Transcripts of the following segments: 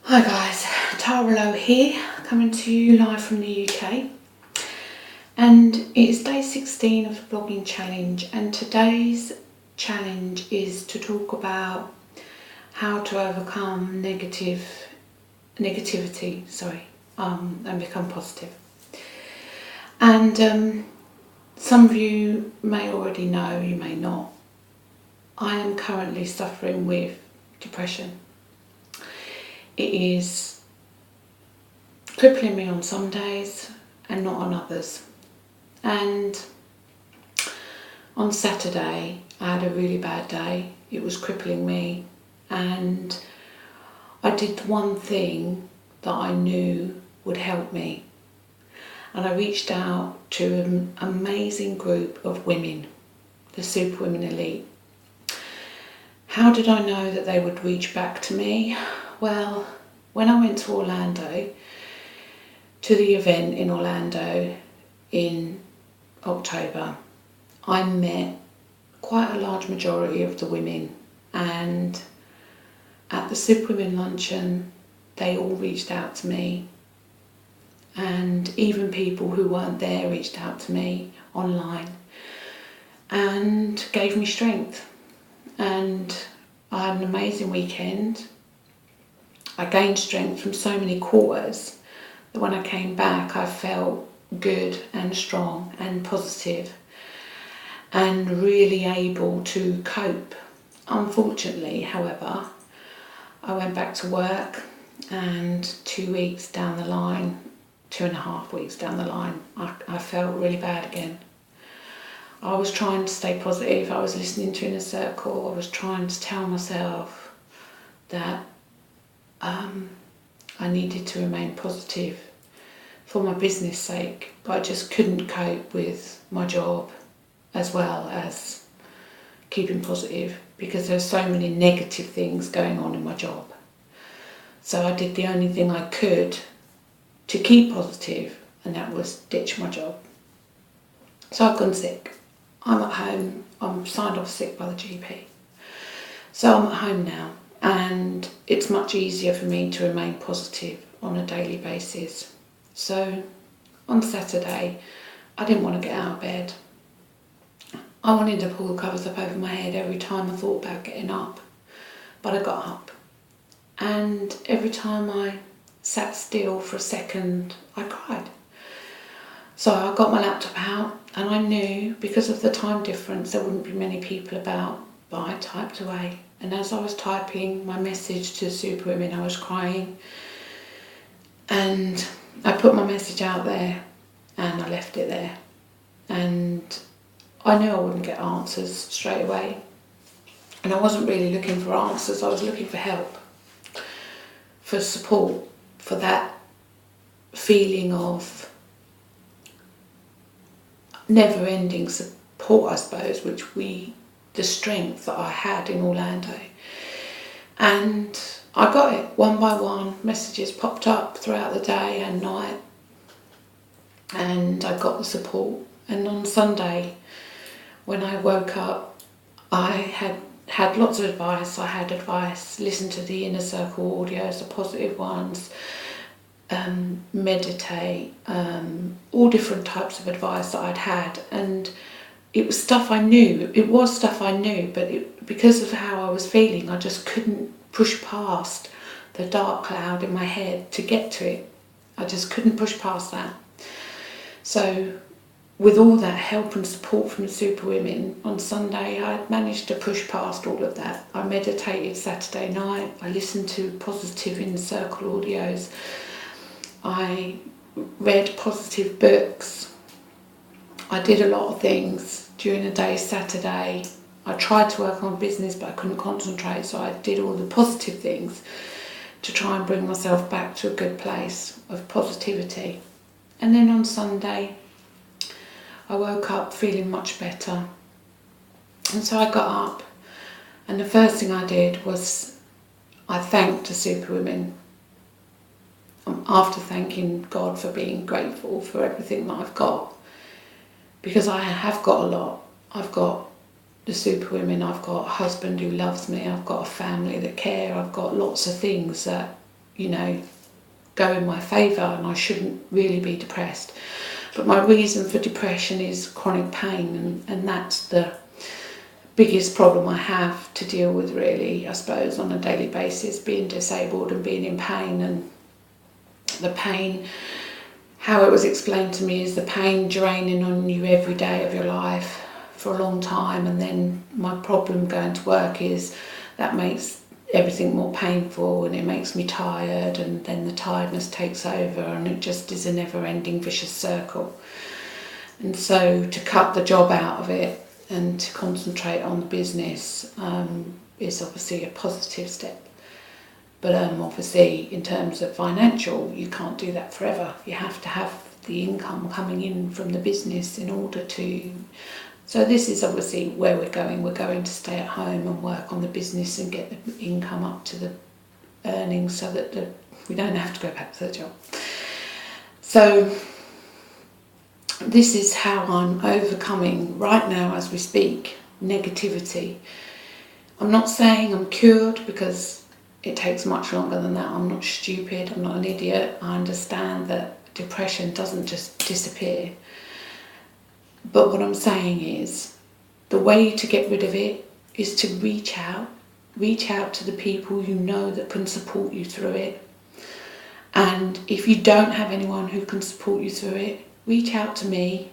Hi guys, Tara Lowe here, coming to you live from the UK. And it is day 16 of the blogging challenge, and today's challenge is to talk about how to overcome negativity, and become positive. And some of you may already know, you may not. I am currently suffering with depression. It is crippling me on some days and not on others. And on Saturday, I had a really bad day. It was crippling me, and I did one thing that I knew would help me. And I reached out to an amazing group of women, the Super Women Elite. How did I know that they would reach back to me? Well, when I went to Orlando, to the event in Orlando in October, I met quite a large majority of the women, and at the Super Women luncheon, they all reached out to me, and even people who weren't there reached out to me online and gave me strength. And I had an amazing weekend. I gained strength from so many quarters that when I came back, I felt good and strong and positive and really able to cope. Unfortunately, however, I went back to work, and 2 weeks down the line, 2.5 weeks down the line, I felt really bad again. I was trying to stay positive. I was listening to Inner Circle. I was trying to tell myself that I needed to remain positive for my business sake, but I just couldn't cope with my job as well as keeping positive because there's so many negative things going on in my job. So I did the only thing I could to keep positive, and that was ditch my job. So I've gone sick. I'm at home. I'm signed off sick by the GP. So I'm at home now, and it's much easier for me to remain positive on a daily basis. So on Saturday, I didn't want to get out of bed. I wanted to pull the covers up over my head every time I thought about getting up, but I got up. And every time I sat still for a second, I cried. So I got my laptop out, and I knew because of the time difference there wouldn't be many people about, but I typed away. And as I was typing my message to Super Women, I was crying. And I put my message out there, and I left it there. And I knew I wouldn't get answers straight away. And I wasn't really looking for answers, I was looking for help, for support, for that feeling of never-ending support, I suppose, the strength that I had in Orlando. And I got it one by one. Messages popped up throughout the day and night, and I got the support. And on Sunday, when I woke up, I had lots of advice. I had advice, listen to the Inner Circle audios, the positive ones, meditate, all different types of advice that I'd had. And it was stuff I knew. It was stuff I knew, but because of how I was feeling, I just couldn't push past the dark cloud in my head to get to it. I just couldn't push past that. So with all that help and support from the Super Women, on Sunday I managed to push past all of that. I meditated Saturday night. I listened to positive Inner Circle audios. I read positive books. I did a lot of things during the day Saturday. I tried to work on business, but I couldn't concentrate, so I did all the positive things to try and bring myself back to a good place of positivity. And then on Sunday, I woke up feeling much better. And so I got up, and the first thing I did was I thanked the Super Women. After thanking God for being grateful for everything that I've got, because I have got a lot. I've got the Super Women, I've got a husband who loves me, I've got a family that care, I've got lots of things that, go in my favour, and I shouldn't really be depressed. But my reason for depression is chronic pain, and that's the biggest problem I have to deal with, really, I suppose, on a daily basis, being disabled and being in pain. And the pain, how it was explained to me, is the pain draining on you every day of your life for a long time, and then my problem going to work is that makes everything more painful, and it makes me tired, and then the tiredness takes over, and it just is a never-ending vicious circle. And so to cut the job out of it and to concentrate on the business is obviously a positive step. But obviously, in terms of financial, you can't do that forever. You have to have the income coming in from the business in order to... So this is obviously where we're going. We're going to stay at home and work on the business and get the income up to the earnings so that we don't have to go back to the job. So this is how I'm overcoming right now as we speak negativity. I'm not saying I'm cured, because it takes much longer than that. I'm not stupid, I'm not an idiot. I understand that depression doesn't just disappear. But what I'm saying is, the way to get rid of it is to reach out to the people you know that can support you through it. And if you don't have anyone who can support you through it, reach out to me,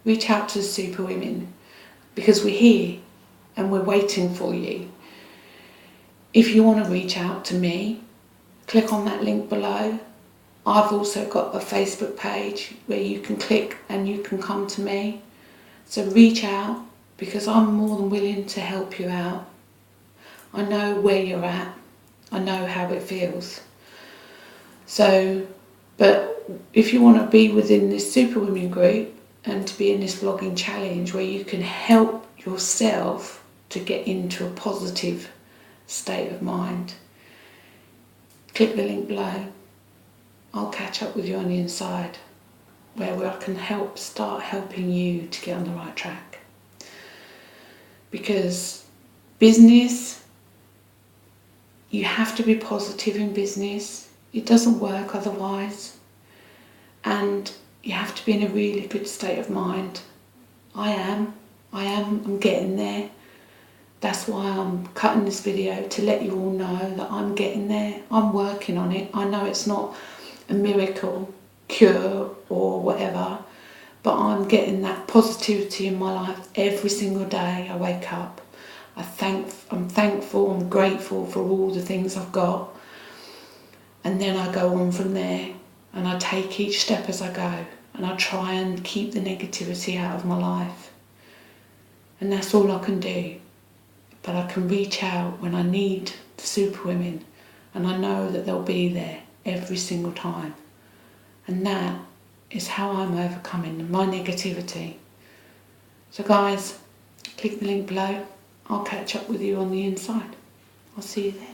reach out to the Superwomen, because we're here and we're waiting for you. If you want to reach out to me, click on that link below. I've also got a Facebook page where you can click and you can come to me. So reach out, because I'm more than willing to help you out. I know where you're at. I know how it feels. So, but if you want to be within this Superwomen group and to be in this vlogging challenge where you can help yourself to get into a positive state of mind, click the link below. I'll catch up with you on the inside, where I can start helping you to get on the right track. Because business, you have to be positive in business. It doesn't work otherwise. And you have to be in a really good state of mind. I'm getting there. That's why I'm cutting this video, to let you all know that I'm getting there. I'm working on it. I know it's not a miracle cure or whatever, but I'm getting that positivity in my life every single day I wake up. I'm thankful, I'm grateful for all the things I've got, and then I go on from there, and I take each step as I go, and I try and keep the negativity out of my life. And that's all I can do. But I can reach out when I need the Superwomen, and I know that they'll be there every single time. And that is how I'm overcoming my negativity. So guys, click the link below. I'll catch up with you on the inside. I'll see you there.